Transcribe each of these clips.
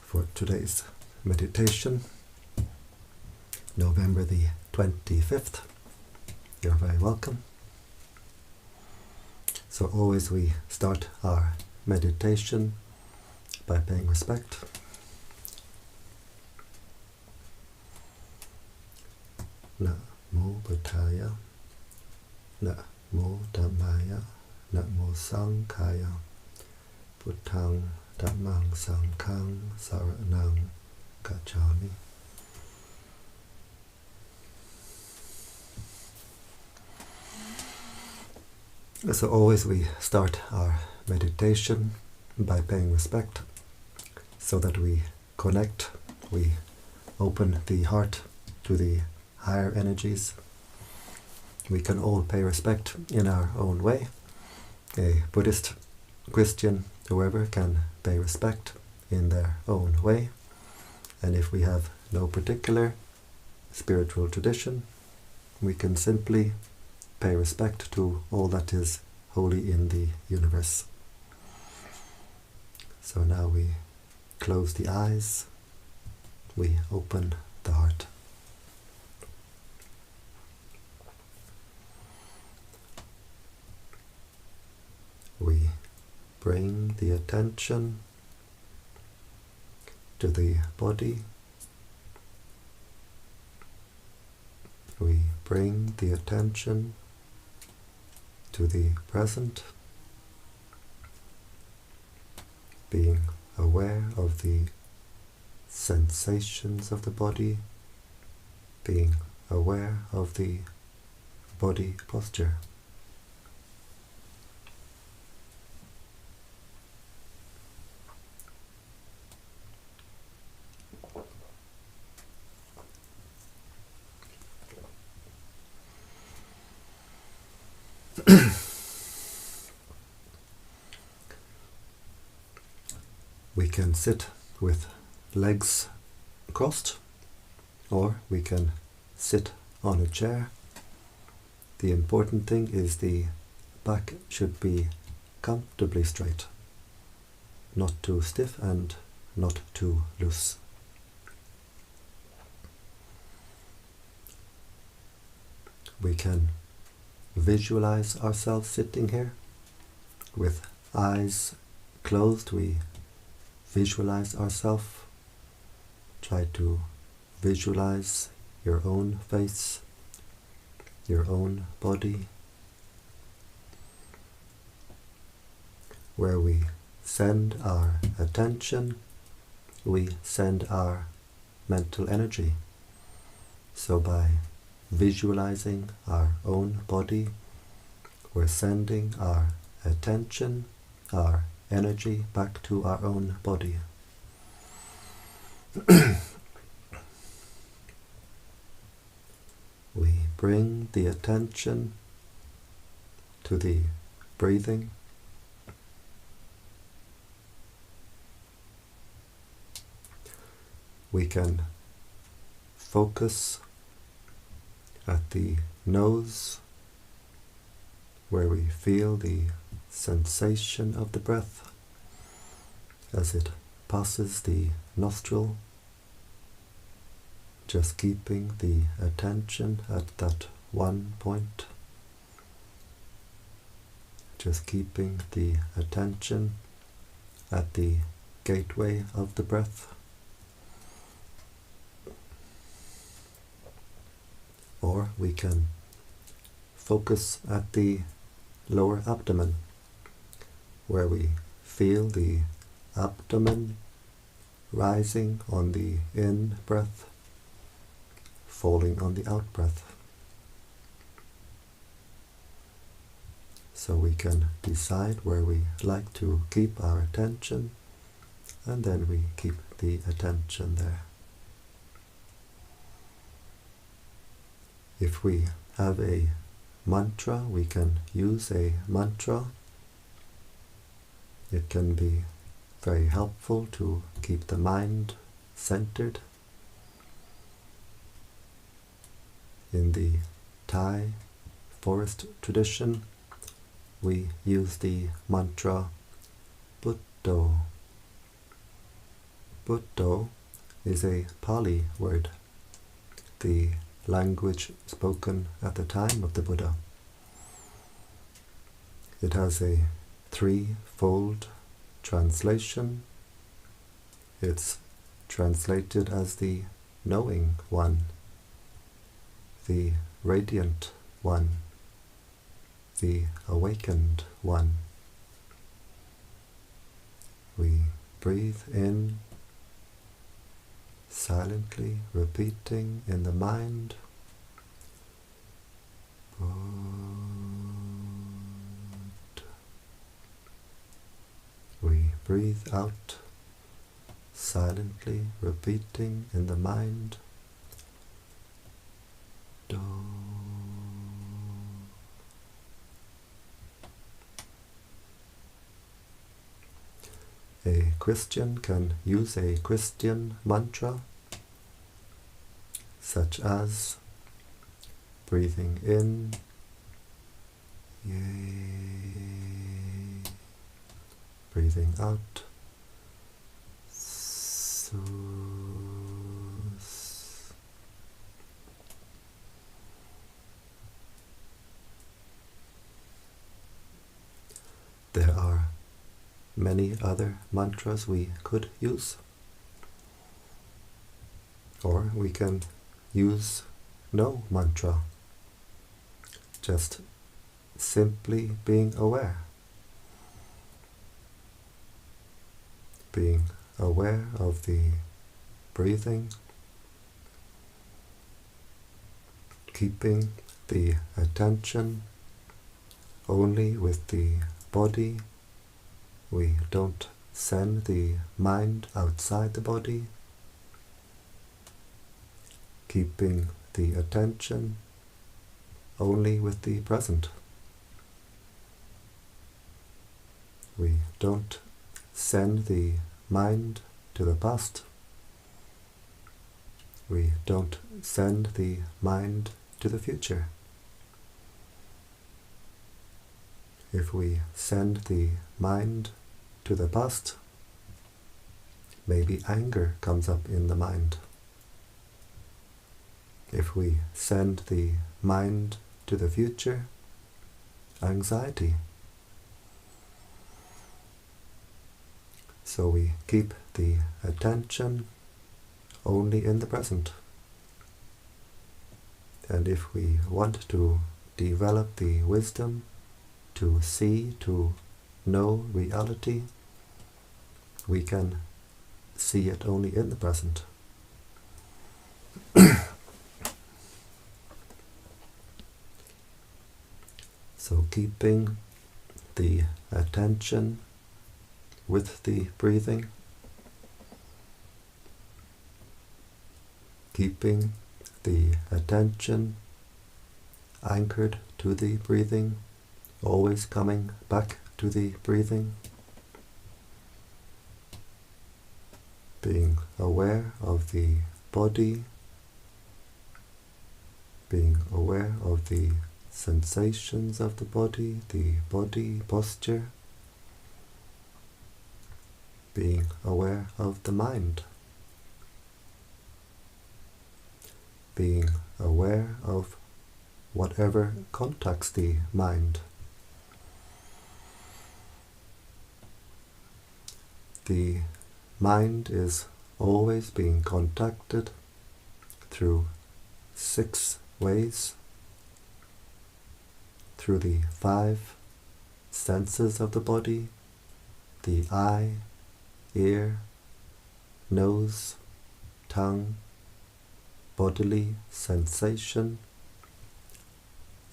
for today's meditation, November the 25th. You're very welcome. So always we start our meditation by paying respect. Namo Buddhaya, Namo Dhammaya, Namo Sanghaya, Buddhaṃ Dhammāṃ Sanghāṃ Saranang Gacchāmi. So always we start our meditation by paying respect, so that we connect, we open the heart to the higher energies. We can all pay respect in our own way. A Buddhist, Christian, whoever can pay respect in their own way. And if we have no particular spiritual tradition, we can simply pay respect to all that is holy in the universe. So now we close the eyes, we open the heart. We bring the attention to the body. We bring the attention to the present, being aware of the sensations of the body, being aware of the body posture. We can sit with legs crossed, or we can sit on a chair. The important thing is the back should be comfortably straight, not too stiff and not too loose. We can visualize ourselves sitting here with eyes closed. We visualize ourselves. Try to visualize your own face, your own body, where we send our attention, we send our mental energy. So by visualizing our own body, we're sending our attention, our energy back to our own body. We bring the attention to the breathing. We can focus at the nose, where we feel the sensation of the breath as it passes the nostril, just keeping the attention at that one point, just keeping the attention at the gateway of the breath. Or we can focus at the lower abdomen, where we feel the abdomen rising on the in-breath, falling on the out-breath. So we can decide where we like to keep our attention, and then we keep the attention there. If we have a mantra, we can use a mantra. It can be very helpful to keep the mind centered. In the Thai forest tradition, we use the mantra Buddho, Buddho is a Pali word, the language spoken at the time of the Buddha. It has a threefold translation. It's translated as the knowing one, the radiant one, the awakened one. We breathe in, silently repeating in the mind, Buddha. We breathe out, silently repeating in the mind, Do. A Christian can use a Christian mantra, such as breathing in, Yay, breathing out, Sus. There are many other mantras we could use, or we can use no mantra, just simply being aware of the breathing, keeping the attention only with the body. We don't send the mind outside the body, keeping the attention only with the present. We don't send the mind to the past. We don't send the mind to the future. If we send the mind to the past, maybe anger comes up in the mind. If we send the mind to the future, anxiety. So we keep the attention only in the present. And if we want to develop the wisdom to see, to know reality, we can see it only in the present. So keeping the attention with the breathing, keeping the attention anchored to the breathing, always coming back to the breathing, being aware of the body, being aware of the sensations of the body posture, being aware of the mind, being aware of whatever contacts the mind. The mind is always being contacted through 6 ways, through the 5 senses of the body, the eye, ear, nose, tongue, bodily sensation,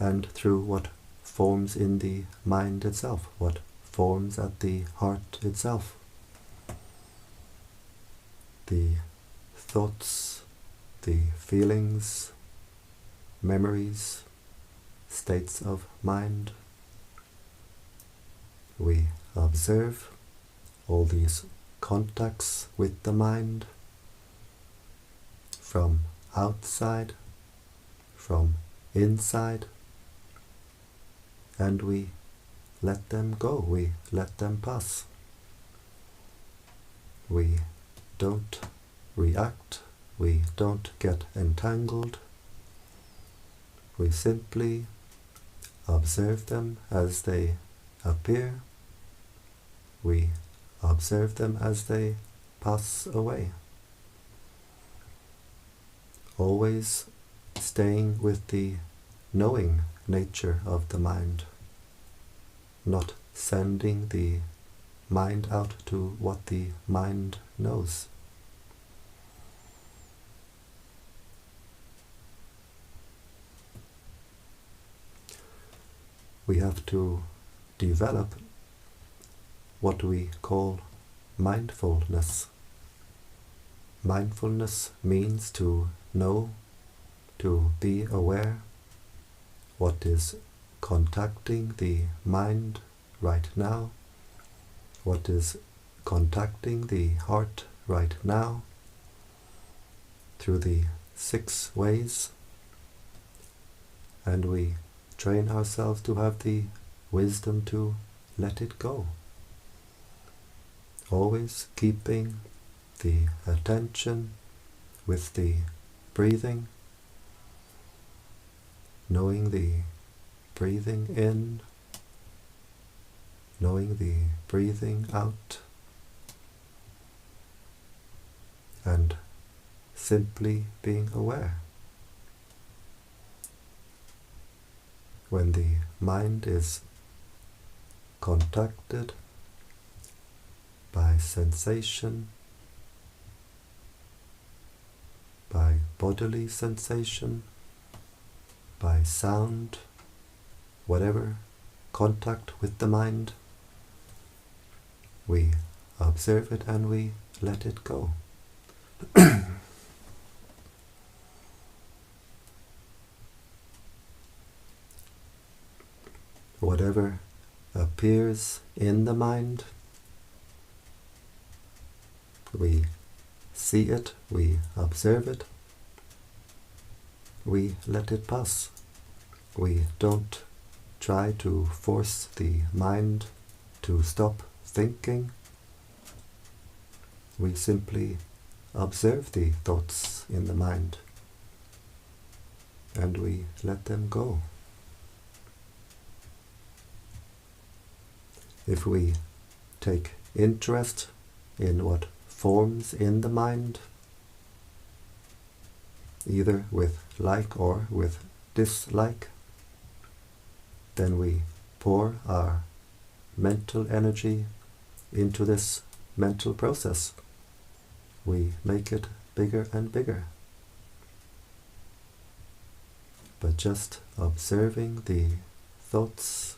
and through what forms in the mind itself, what forms at the heart itself. The thoughts, the feelings, memories, states of mind. We observe all these contacts with the mind from outside, from inside, and we let them go, we let them pass. We don't react, we don't get entangled. We simply observe them as they appear. We observe them as they pass away. Always staying with the knowing nature of the mind, not sending the mind out to what the mind knows. We have to develop what we call mindfulness. Mindfulness means to know, to be aware what is contacting the mind right now, what is contacting the heart right now, through the 6 ways, and we train ourselves to have the wisdom to let it go. Always keeping the attention with the breathing, knowing the breathing in, knowing the breathing out, and simply being aware. When the mind is contacted by sensation, by bodily sensation, by sound, whatever contact with the mind, we observe it and we let it go. Whatever appears in the mind, we see it, we observe it, we let it pass. We don't try to force the mind to stop thinking. We simply observe the thoughts in the mind and we let them go. If we take interest in what forms in the mind, either with like or with dislike, then we pour our mental energy into this mental process. We make it bigger and bigger. But just observing the thoughts,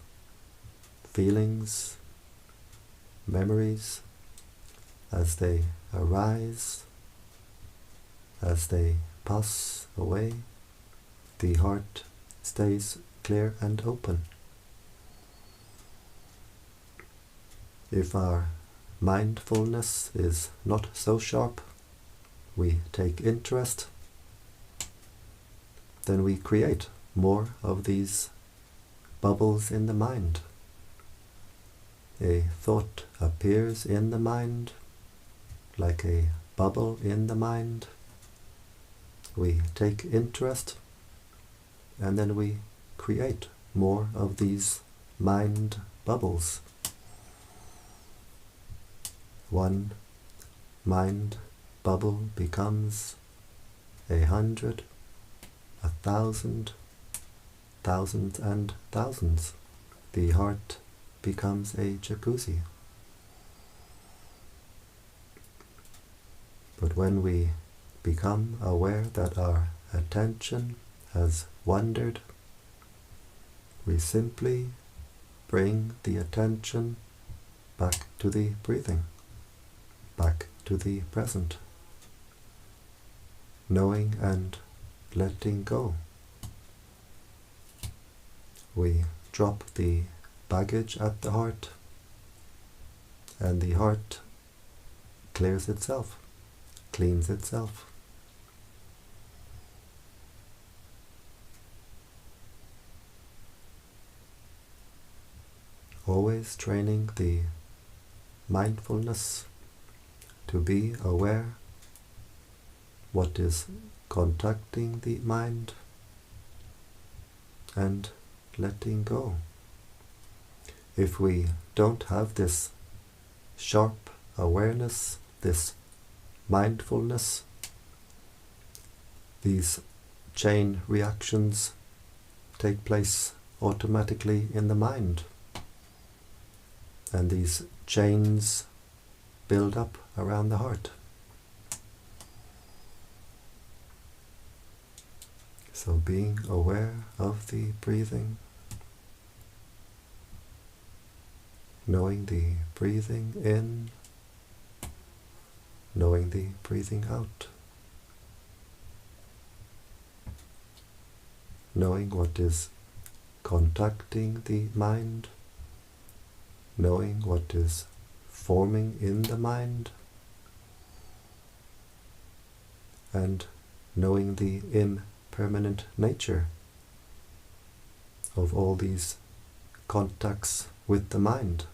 feelings, memories as they arise, as they pass away, the heart stays clear and open. If our mindfulness is not so sharp, we take interest, then we create more of these bubbles in the mind. A thought appears in the mind like a bubble in the mind. We take interest and then we create more of these mind bubbles. One mind bubble becomes 100, 1,000, thousands and thousands. The heart becomes a jacuzzi. But when we become aware that our attention has wandered, we simply bring the attention back to the breathing, back to the present, knowing and letting go. We drop the baggage at the heart, and the heart clears itself, cleans itself. Always training the mindfulness to be aware what is contacting the mind and letting go. If we don't have this sharp awareness, this mindfulness, these chain reactions take place automatically in the mind, and these chains build up around the heart. So being aware of the breathing, knowing the breathing in, knowing the breathing out, knowing what is contacting the mind, knowing what is forming in the mind, and knowing the impermanent nature of all these contacts with the mind.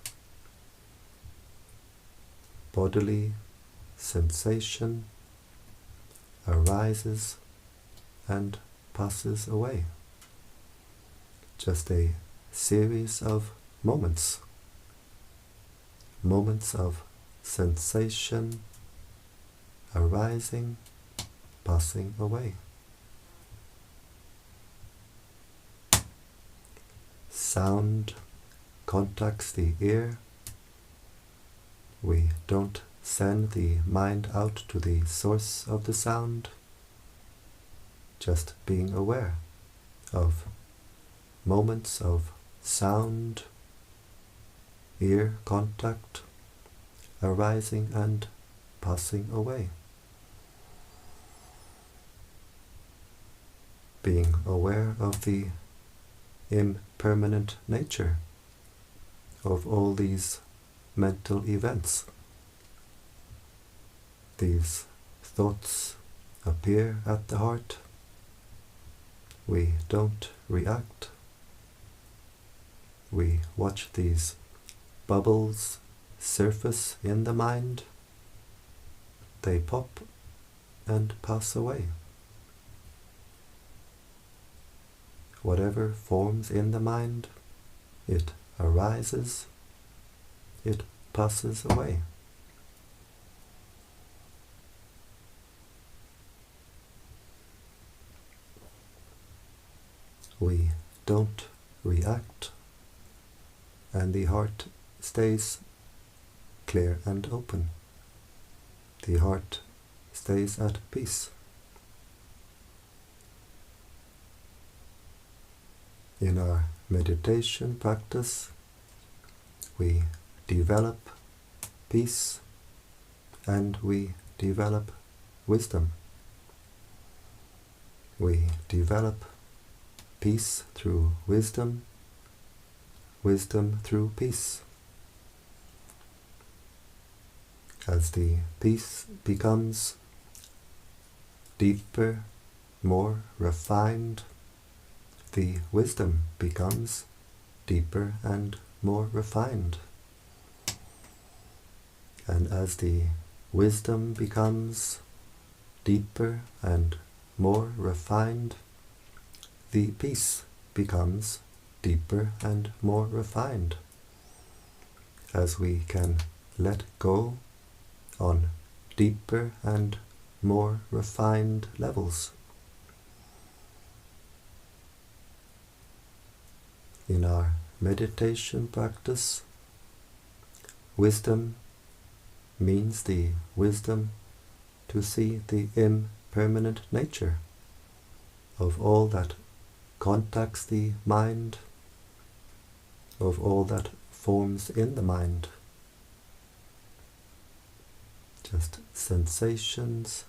Bodily sensation arises and passes away. Just a series of moments of sensation arising, passing away. Sound contacts the ear. We don't send the mind out to the source of the sound, just being aware of moments of sound, ear contact arising and passing away. Being aware of the impermanent nature of all these mental events. These thoughts appear at the heart. We don't react. We watch these bubbles surface in the mind. They pop and pass away. Whatever forms in the mind, it arises, it passes away. We don't react, and the heart stays clear and open. The heart stays at peace. In our meditation practice, we develop peace and we develop wisdom. We develop peace through wisdom, wisdom through peace. As the peace becomes deeper, more refined, the wisdom becomes deeper and more refined. And as the wisdom becomes deeper and more refined, the peace becomes deeper and more refined. As we can let go on deeper and more refined levels. In our meditation practice, wisdom means the wisdom to see the impermanent nature of all that contacts the mind, of all that forms in the mind. Just sensations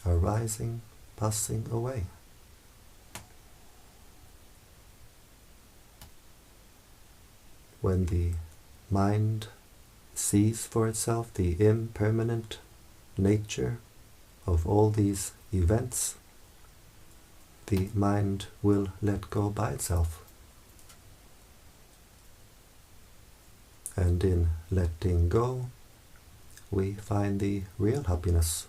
arising, passing away. When the mind sees for itself the impermanent nature of all these events, the mind will let go by itself. And in letting go, we find the real happiness.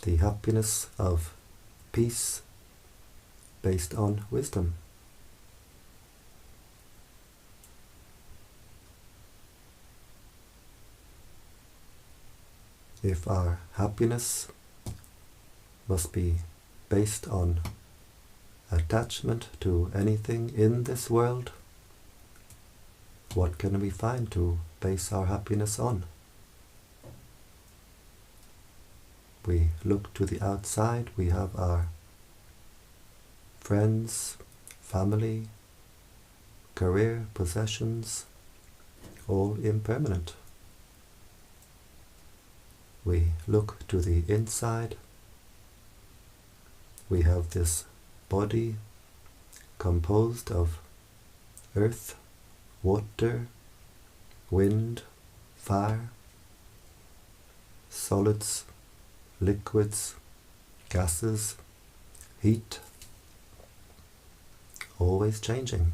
The happiness of peace based on wisdom. If our happiness must be based on attachment to anything in this world, what can we find to base our happiness on? We look to the outside, we have our friends, family, career, possessions, all impermanent. We look to the inside, we have this body composed of earth, water, wind, fire, solids, liquids, gases, heat, always changing.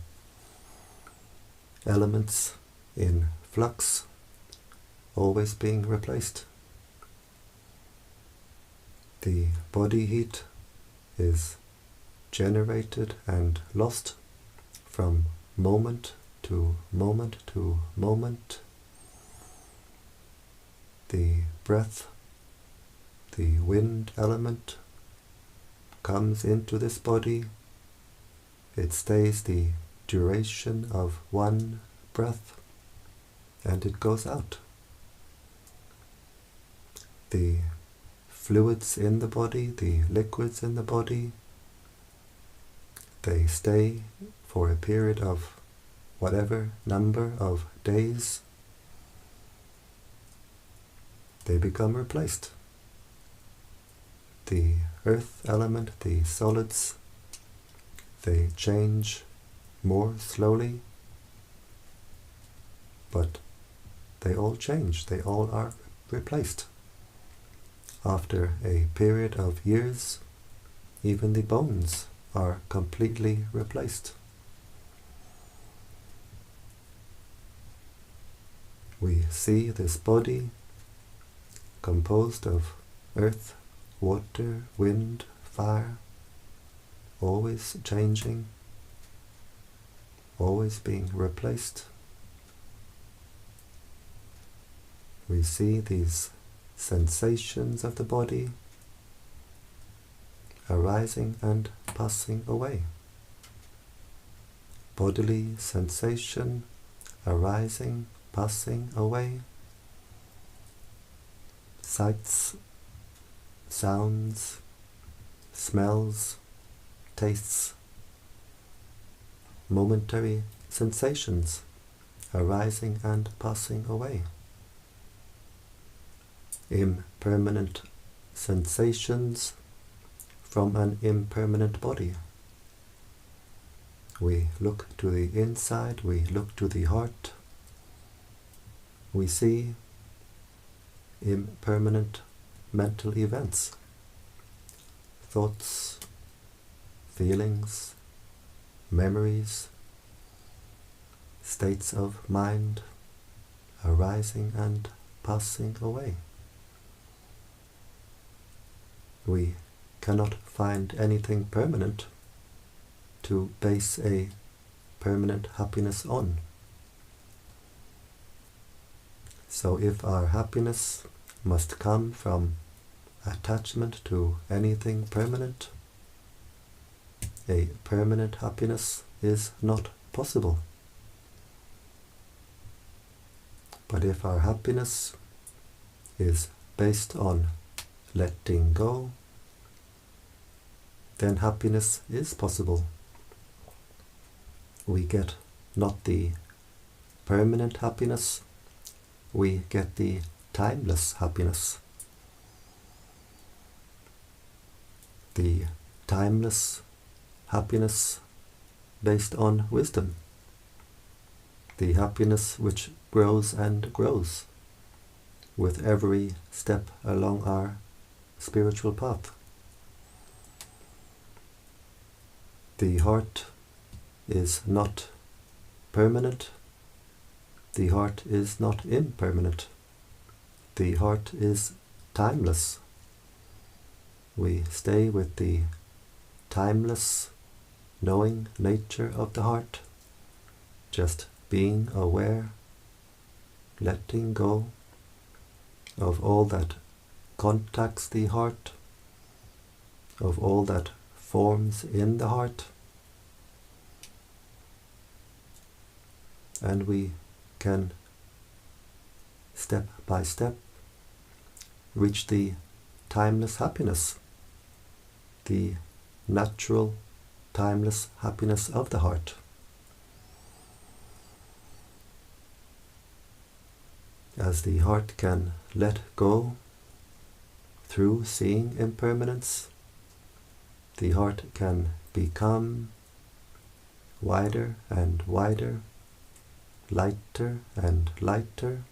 Elements in flux, always being replaced. The body heat is generated and lost from moment to moment to moment. The breath, the wind element, comes into this body. It stays the duration of one breath and it goes out. The fluids in the body, the liquids in the body, they stay for a period of whatever number of days. They become replaced. The earth element, the solids, they change more slowly, but they all change, they all are replaced. After a period of years, even the bones are completely replaced. We see this body composed of earth, water, wind, fire, always changing, always being replaced. We see these sensations of the body arising and passing away. Bodily sensation arising, passing away. Sights, sounds, smells, tastes, momentary sensations arising and passing away. Impermanent sensations from an impermanent body. We look to the inside, we look to the heart. We see impermanent mental events, thoughts, feelings, memories, states of mind arising and passing away. We cannot find anything permanent to base a permanent happiness on. So if our happiness must come from attachment to anything permanent, a permanent happiness is not possible. But if our happiness is based on letting go, then happiness is possible. We get not the permanent happiness, we get the timeless happiness. The timeless happiness based on wisdom. The happiness which grows and grows with every step along our spiritual path. The heart is not permanent. The heart is not impermanent. The heart is timeless. We stay with the timeless, knowing nature of the heart, just being aware, letting go of all that contacts the heart, of all that forms in the heart, and we can step by step reach the timeless happiness, the natural timeless happiness of the heart. As the heart can let go through seeing impermanence, the heart can become wider and wider, lighter and lighter,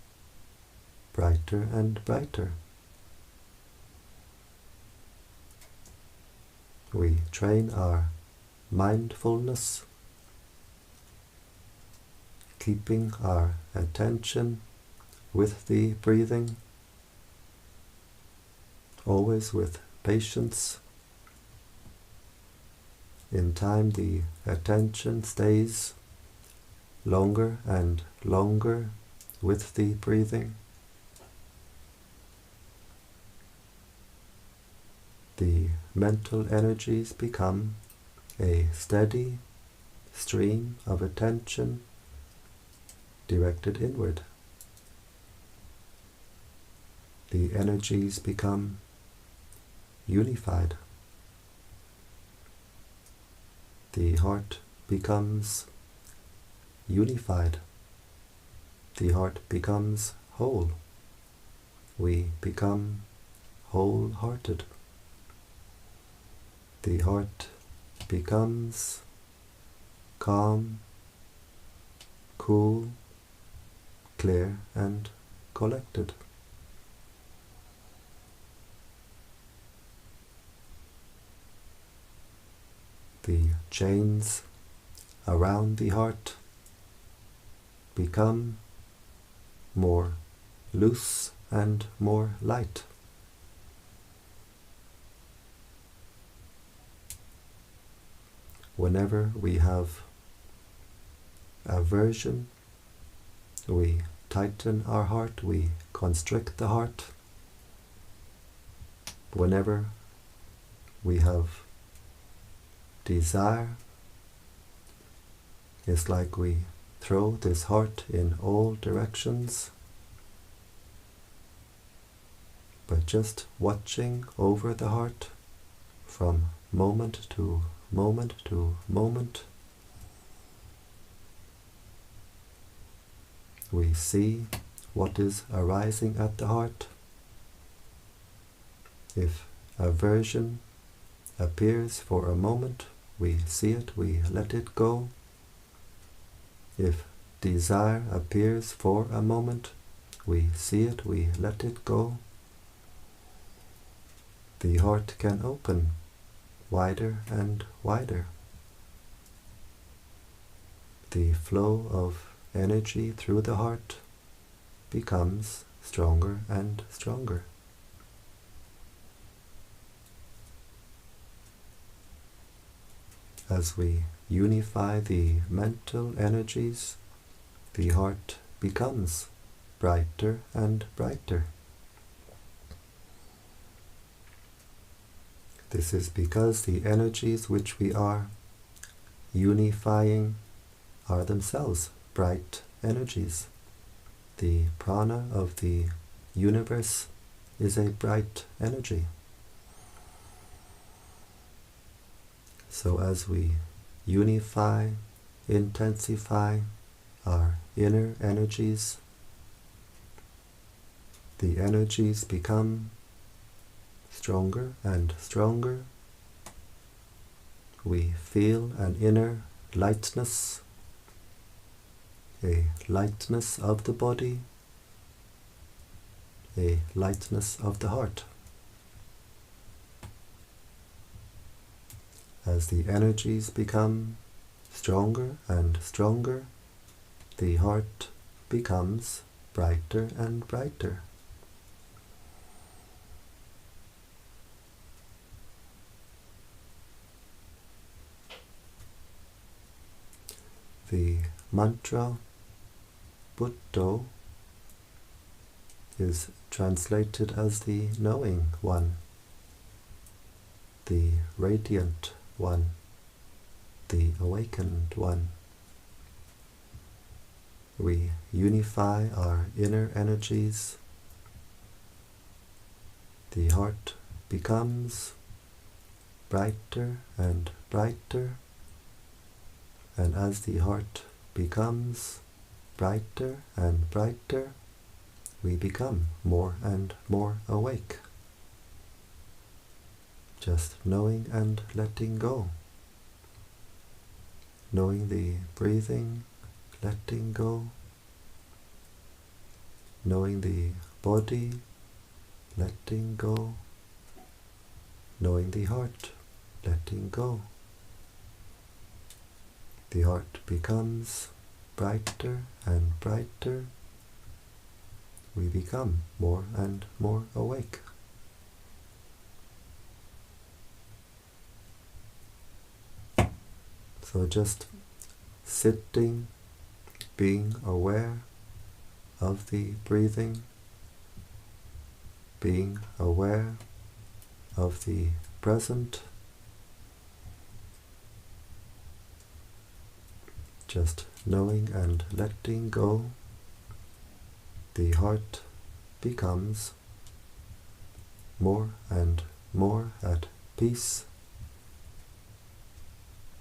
brighter and brighter. We train our mindfulness, keeping our attention with the breathing, always with patience. In time, the attention stays longer and longer with the breathing. The mental energies become a steady stream of attention directed inward. The energies become unified. The heart becomes unified. The heart becomes whole. We become wholehearted. The heart becomes calm, cool, clear and collected. The chains around the heart become more loose and more light. Whenever we have aversion, we tighten our heart, we constrict the heart. Whenever we have desire, it's like we throw this heart in all directions, but just watching over the heart from moment to moment to moment. We see what is arising at the heart. If aversion appears for a moment, we see it, we let it go. If desire appears for a moment, we see it, we let it go. The heart can open wider and wider. The flow of energy through the heart becomes stronger and stronger. As we unify the mental energies, the heart becomes brighter and brighter. This is because the energies which we are unifying are themselves bright energies. The prana of the universe is a bright energy. So as we unify, intensify our inner energies, the energies become stronger and stronger. We feel an inner lightness, a lightness of the body, a lightness of the heart. As the energies become stronger and stronger, the heart becomes brighter and brighter. mantra Buddho is translated as the knowing one, the radiant one, the awakened one. We unify our inner energies. The heart becomes brighter and brighter, and as the heart becomes brighter and brighter, we become more and more awake. Just knowing and letting go. Knowing the breathing, letting go. Knowing the body, letting go. Knowing the heart, letting go. The heart becomes brighter and brighter. We become more and more awake. So just sitting, being aware of the breathing, being aware of the present, just knowing and letting go, the heart becomes more and more at peace,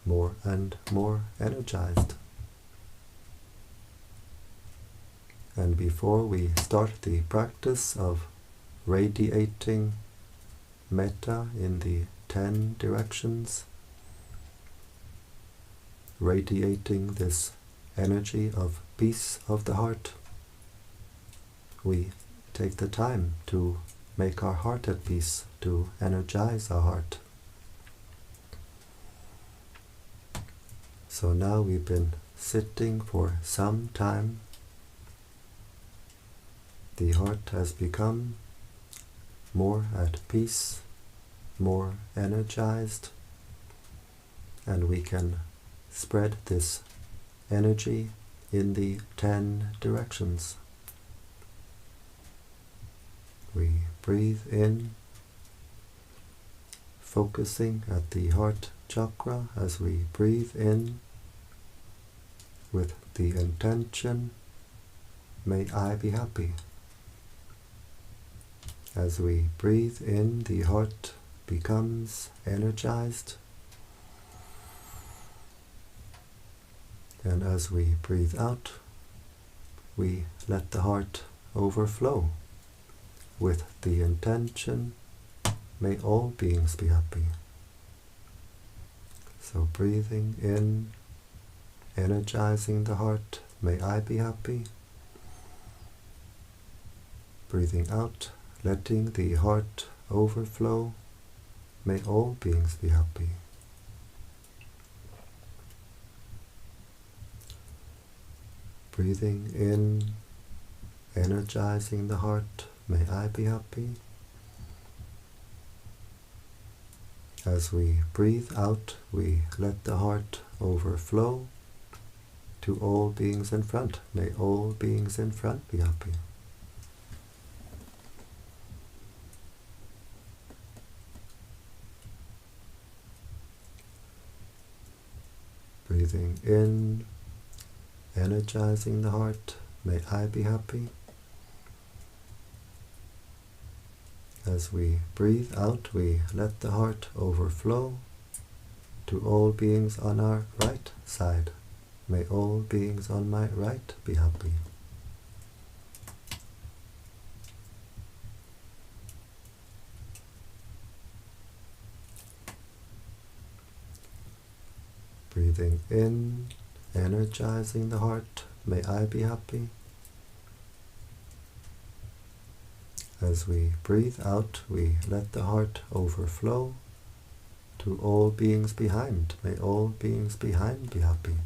more and more energized. And before we start the practice of radiating Metta in the 10 directions, radiating this energy of peace of the heart, we take the time to make our heart at peace, to energize our heart. So now we've been sitting for some time. The heart has become more at peace, more energized, and we can spread this energy in the 10 directions. We breathe in, focusing at the heart chakra as we breathe in with the intention, may I be happy. As we breathe in, the heart becomes energized, and as we breathe out, we let the heart overflow with the intention, may all beings be happy. So breathing in, energizing the heart, may I be happy. Breathing out, letting the heart overflow, may all beings be happy. Breathing in, energizing the heart, may I be happy. As we breathe out, we let the heart overflow to all beings in front. May all beings in front be happy. Breathing in, energizing the heart, may I be happy. As we breathe out, we let the heart overflow to all beings on our right side. May all beings on my right be happy. Breathing in, energizing the heart, may I be happy. As we breathe out, we let the heart overflow to all beings behind. May all beings behind be happy.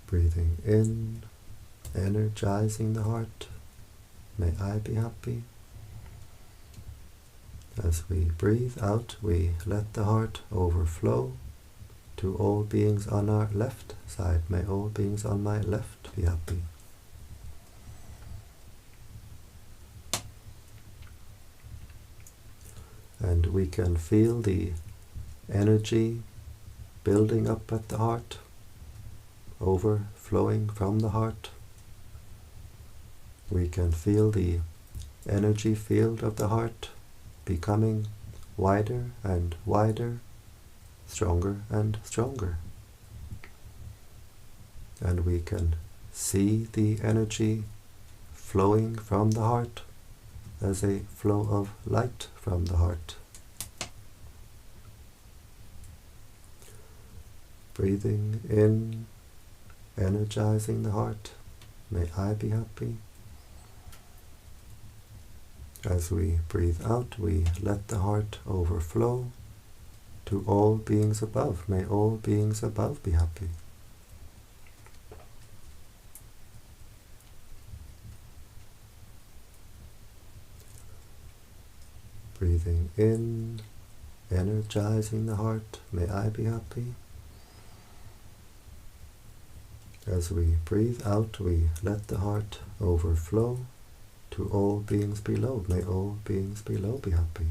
Breathing in, energizing the heart, may I be happy. As we breathe out, we let the heart overflow to all beings on our left side. May all beings on my left be happy. And we can feel the energy building up at the heart, overflowing from the heart. We can feel the energy field of the heart becoming wider and wider, stronger and stronger. And we can see the energy flowing from the heart as a flow of light from the heart. Breathing in, energizing the heart. May I be happy. As we breathe out, we let the heart overflow to all beings above. May all beings above be happy. Breathing in, energizing the heart. May I be happy. As we breathe out, we let the heart overflow to all beings below. May all beings below be happy.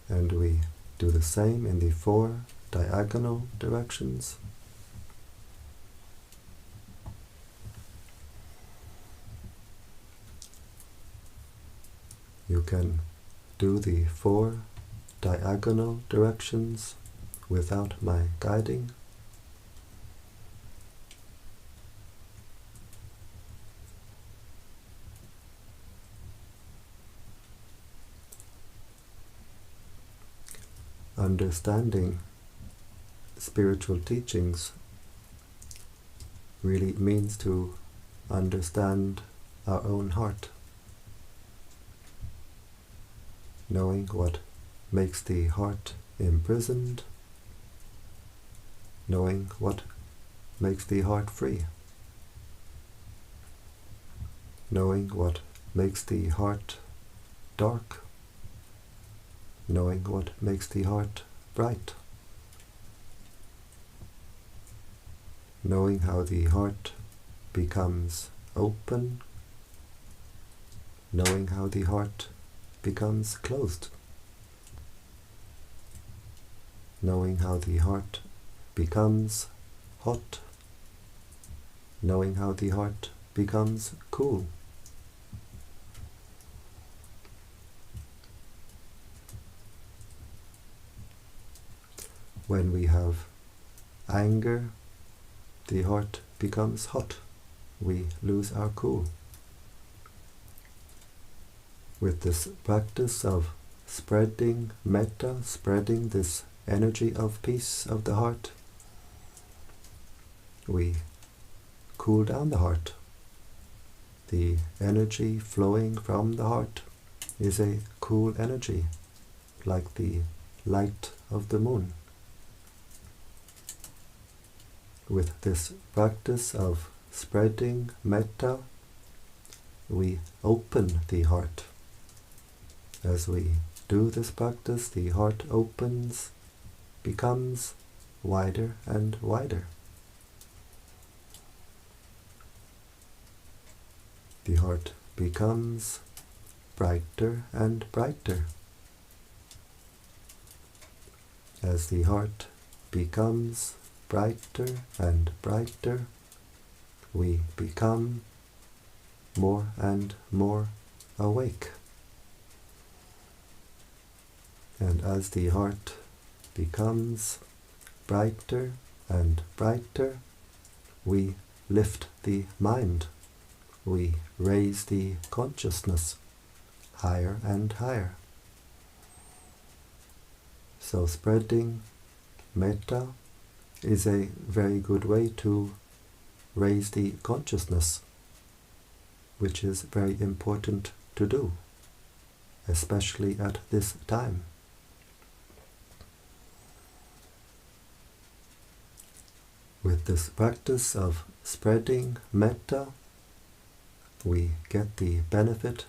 And we do the same in the 4 diagonal directions. You can do the 4 diagonal directions without my guiding. Understanding spiritual teachings really means to understand our own heart, knowing what makes the heart imprisoned, knowing what makes the heart free, knowing what makes the heart dark, knowing what makes the heart bright, knowing how the heart becomes open, knowing how the heart becomes closed, knowing how the heart becomes hot, knowing how the heart becomes cool. When we have anger, the heart becomes hot. We lose our cool. With this practice of spreading metta, spreading this energy of peace of the heart, we cool down the heart. The energy flowing from the heart is a cool energy, like the light of the moon. With this practice of spreading metta, we open the heart. As we do this practice, the heart opens, becomes wider and wider. The heart becomes brighter and brighter. As the heart becomes brighter and brighter, we become more and more awake. And as the heart becomes brighter and brighter, we lift the mind. We raise the consciousness higher and higher. So spreading metta is a very good way to raise the consciousness, which is very important to do, especially at this time. With this practice of spreading metta, we get the benefit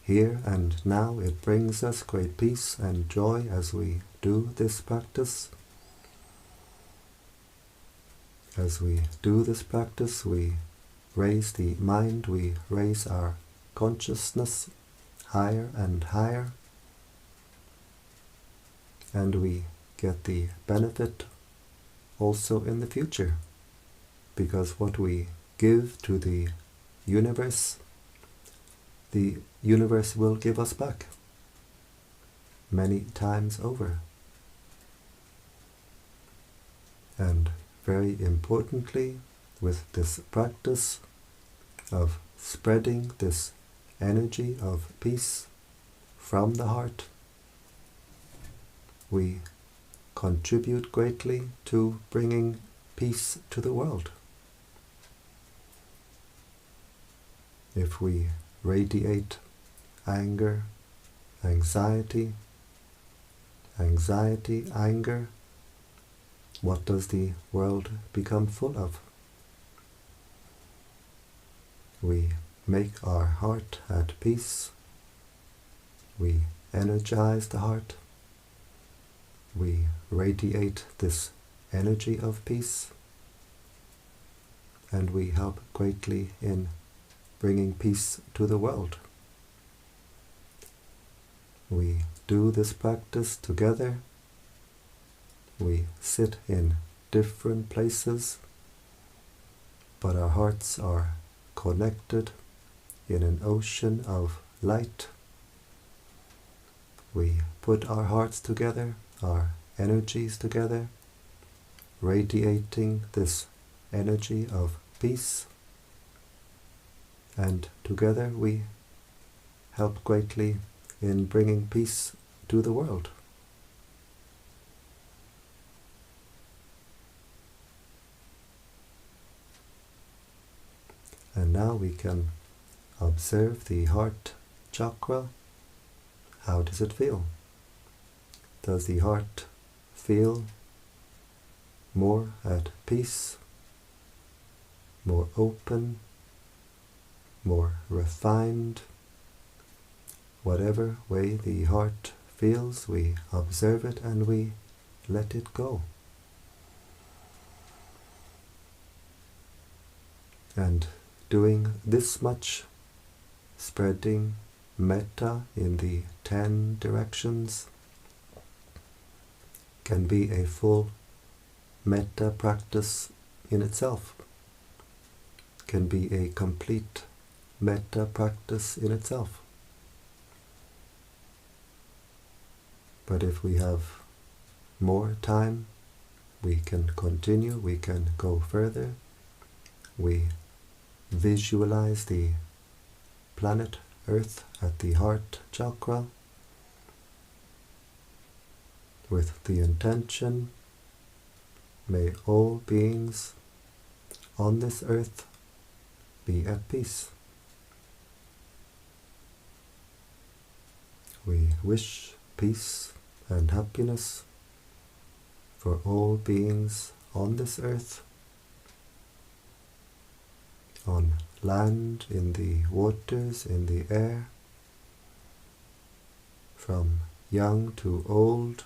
here and now. It brings us great peace and joy as we do this practice. As we do this practice, we raise the mind, we raise our consciousness higher and higher, and we get the benefit also in the future, because what we give to the universe will give us back many times over. And very importantly, with this practice of spreading this energy of peace from the heart, we contribute greatly to bringing peace to the world. If we radiate anger, anxiety, anger, what does the world become full of? We make our heart at peace. We energize the heart. We radiate this energy of peace, and we help greatly in bringing peace to the world. We do this practice together. We sit in different places, but our hearts are connected in an ocean of light. We put our hearts together, our energies together, radiating this energy of peace, and together we help greatly in bringing peace to the world. And now we can observe the heart chakra. How does it feel? Does the heart feel more at peace, more open, more refined? Whatever way the heart feels, we observe it and we let it go. And doing this much, spreading metta in the 10 directions, can be a full metta practice in itself, can be a complete metta practice in itself. But if we have more time, we can continue, we can go further. We visualize the planet Earth at the heart chakra with the intention, may all beings on this earth be at peace. We wish peace and happiness for all beings on this earth, on land, in the waters, in the air, from young to old,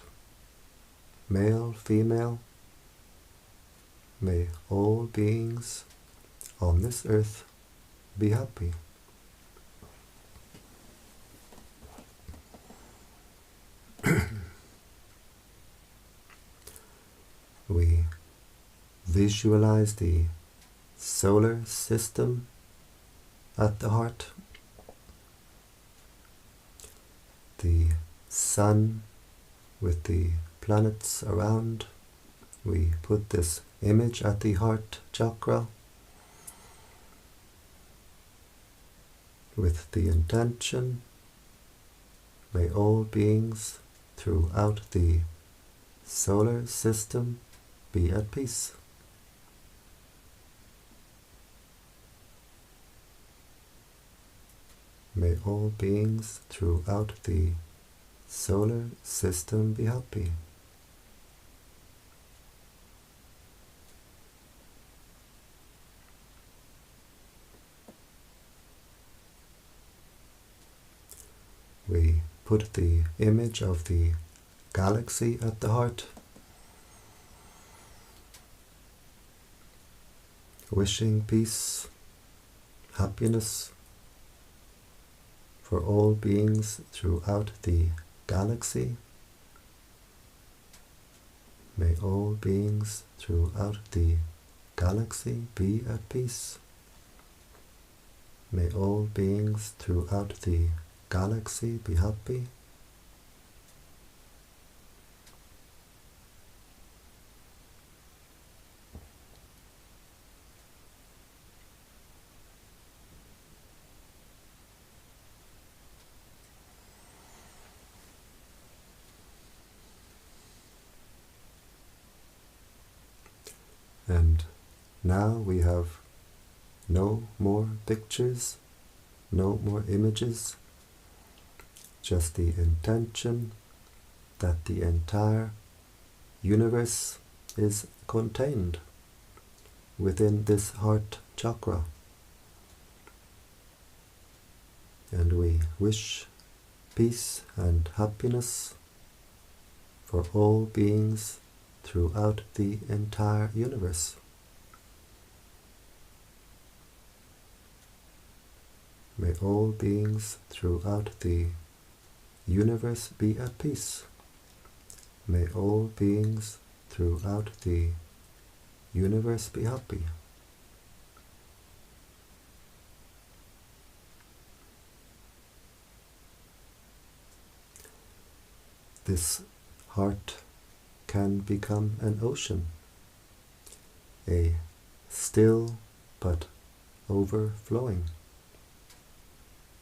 male, female. May all beings on this earth be happy. We visualize the solar system at the heart, the sun with the planets around. We put this image at the heart chakra with the intention, may all beings throughout the solar system be at peace. May all beings throughout the solar system be happy. We put the image of the galaxy at the heart, wishing peace, happiness for all beings throughout the galaxy. May all beings throughout the galaxy be at peace. May all beings throughout the galaxy be happy. And now we have no more pictures, no more images, just the intention that the entire universe is contained within this heart chakra. And we wish peace and happiness for all beings throughout the entire universe. May all beings throughout the universe be at peace. May all beings throughout the universe be happy. This heart can become an ocean, a still but overflowing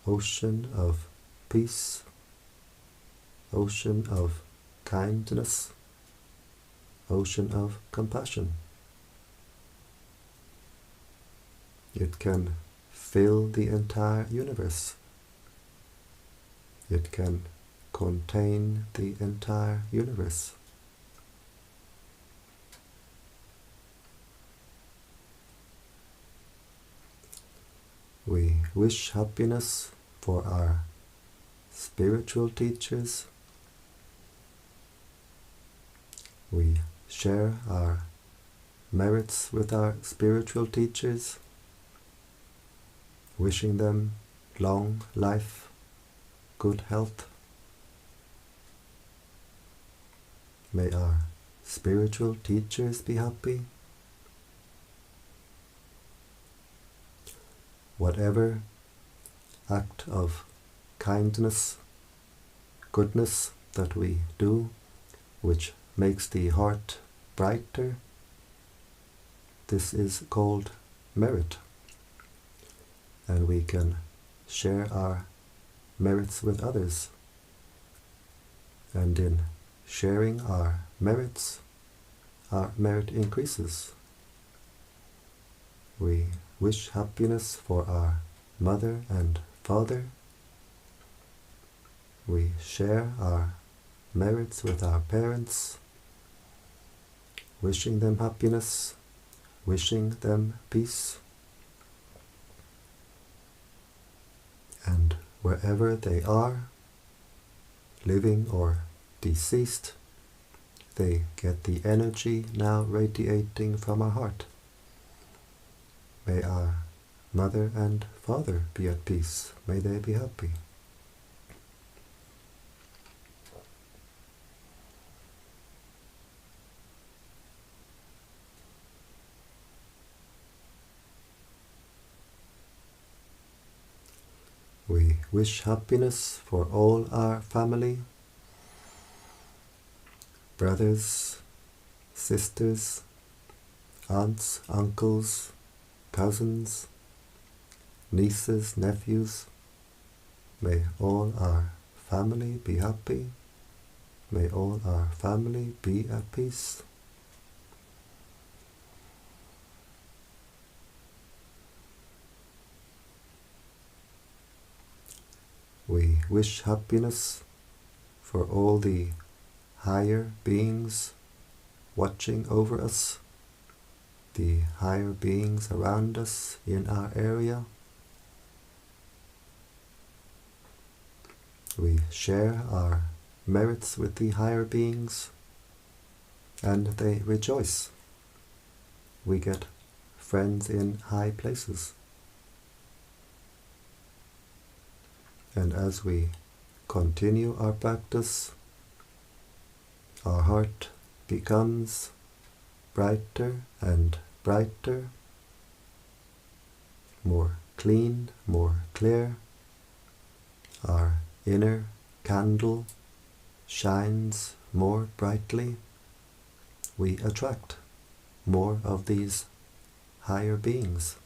ocean of peace, ocean of kindness, ocean of compassion. It can fill the entire universe. It can contain the entire universe. We wish happiness for our spiritual teachers. We share our merits with our spiritual teachers, wishing them long life, good health. May our spiritual teachers be happy. Whatever act of kindness, goodness that we do, which makes the heart brighter, this is called merit. And we can share our merits with others. And in sharing our merits, our merit increases. We wish happiness for our mother and father. We share our merits with our parents, wishing them happiness, wishing them peace. And wherever they are, living or deceased, they get the energy now radiating from our heart. May our mother and father be at peace. May they be happy. We wish happiness for all our family, brothers, sisters, aunts, uncles, cousins, nieces, nephews. May all our family be happy. May all our family be at peace. We wish happiness for all the higher beings watching over us, the higher beings around us in our area. We share our merits with the higher beings, and they rejoice. We get friends in high places. And as we continue our practice, our heart becomes brighter and brighter, more clean, more clear. Our inner candle shines more brightly. We attract more of these higher beings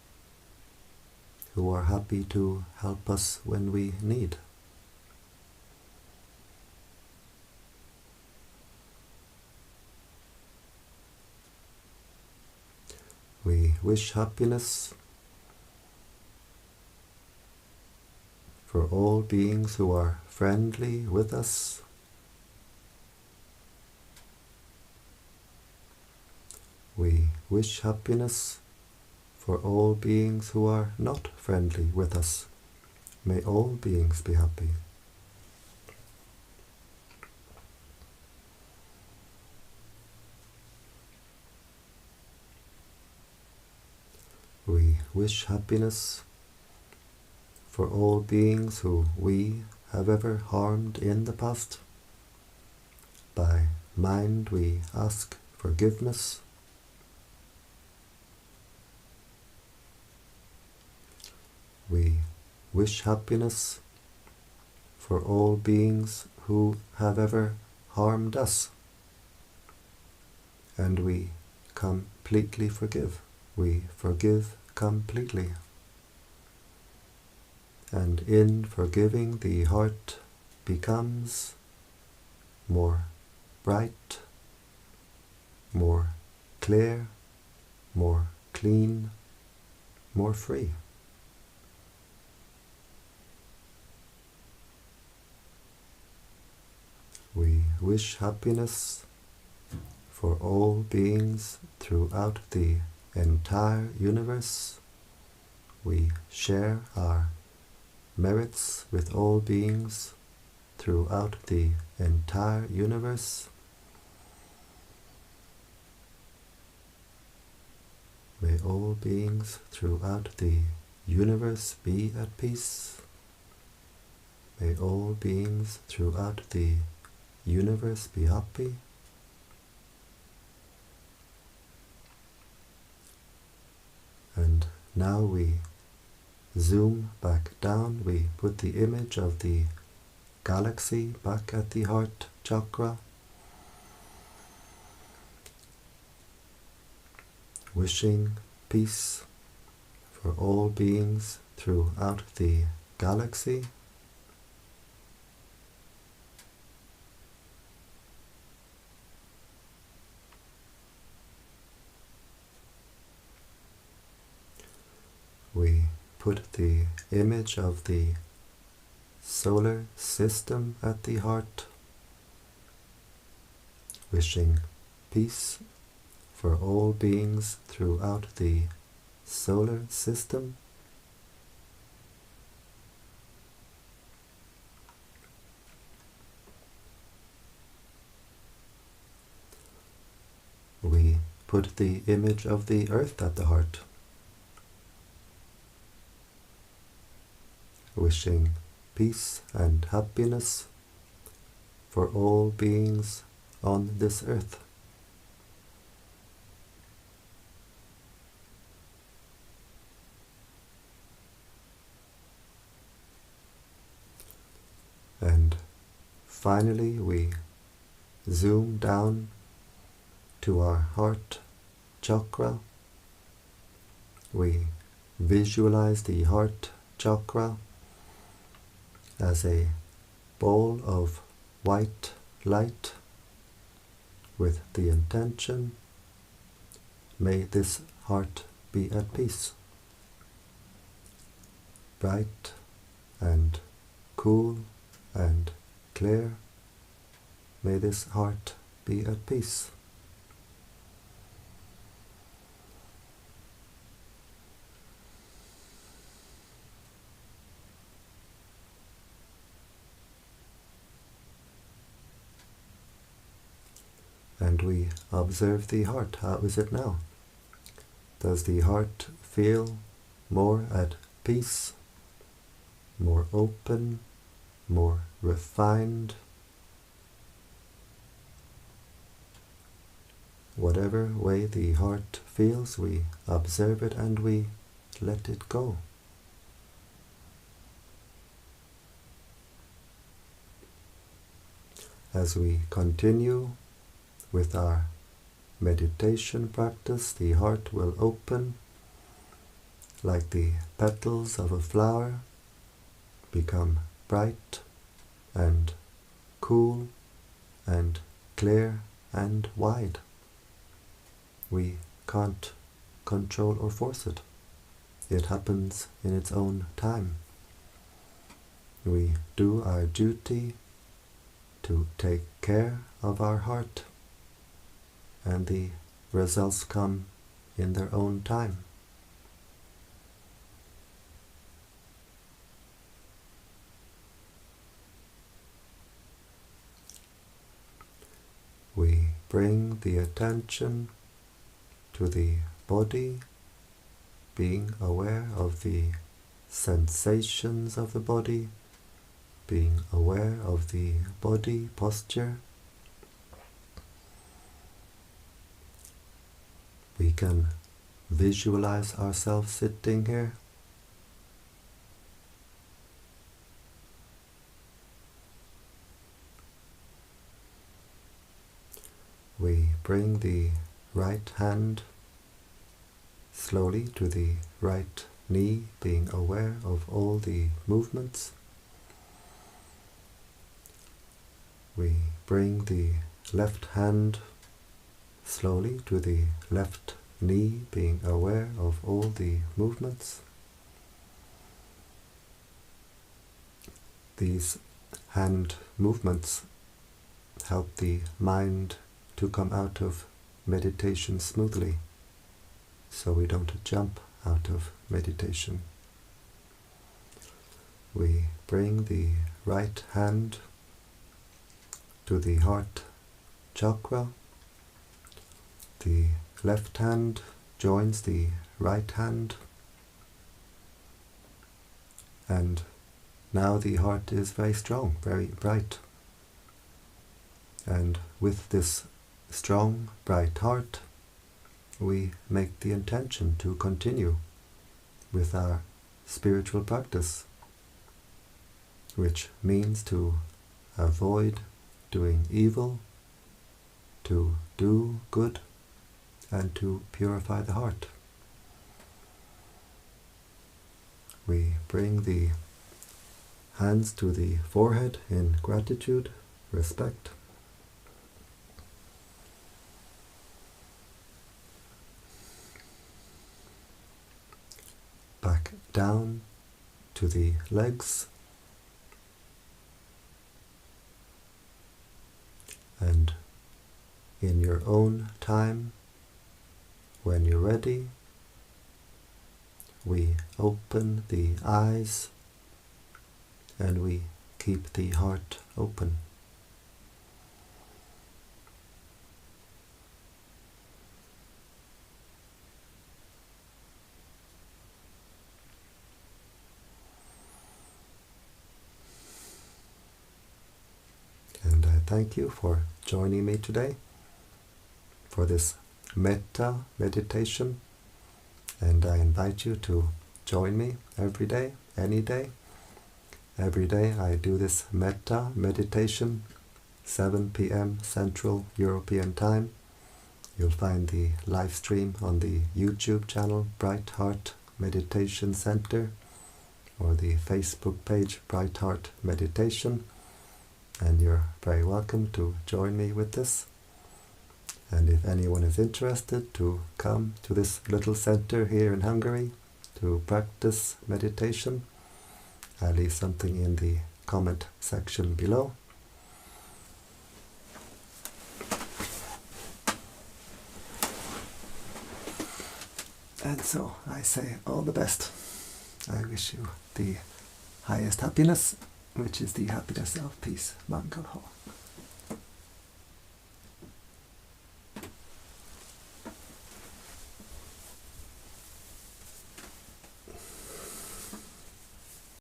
who are happy to help us when we need. We wish happiness for all beings who are friendly with us. We wish happiness for all beings who are not friendly with us. May all beings be happy. We wish happiness for all beings who we have ever harmed in the past. By mind we ask forgiveness. We wish happiness for all beings who have ever harmed us, and we completely forgive. We forgive completely. And in forgiving, the heart becomes more bright, more clear, more clean, more free. We wish happiness for all beings throughout the entire universe. We share our merits with all beings throughout the entire universe. May all beings throughout the universe be at peace. May all beings throughout the universe be happy. And now we zoom back down. We put the image of the galaxy back at the heart chakra, wishing peace for all beings throughout the galaxy. We put the image of the solar system at the heart, wishing peace for all beings throughout the solar system. We put the image of the earth at the heart, wishing peace and happiness for all beings on this earth. And finally we zoom down to our heart chakra. We visualize the heart chakra as a ball of white light with the intention, may this heart be at peace, bright and cool and clear. May this heart be at peace. and we observe the heart. How is it now? Does the heart feel more at peace, more open, more refined? Whatever way the heart feels, we observe it and we let it go. As we continue with our meditation practice, the heart will open like the petals of a flower, become bright and cool and clear and wide. We can't control or force it. It happens in its own time. We do our duty to take care of our heart, and the results come in their own time. We bring the attention to the body, being aware of the sensations of the body, being aware of the body posture. We can visualize ourselves sitting here. We bring the right hand slowly to the right knee, being aware of all the movements. We bring the left hand slowly to the left knee, being aware of all the movements. These hand movements help the mind to come out of meditation smoothly, so we don't jump out of meditation. We bring the right hand to the heart chakra. The left hand joins the right hand, and now the heart is very strong, very bright. And with this strong, bright heart, we make the intention to continue with our spiritual practice, which means to avoid doing evil, to do good, and to purify the heart. We bring the hands to the forehead in gratitude, respect. Back down to the legs, and in your own time, when you're ready, we open the eyes and we keep the heart open. And I thank you for joining me today for this Metta meditation, and I invite you to join me every day, any day. Every day I do this Metta meditation, 7 p.m. Central European Time. You'll find the live stream on the YouTube channel Brightheart Meditation Center, or the Facebook page Brightheart Meditation, and you're very welcome to join me with this. And if anyone is interested to come to this little center here in Hungary to practice meditation, I'll leave something in the comment section below. And so I say all the best. I wish you the highest happiness, which is the happiness of peace, Mangal Ho.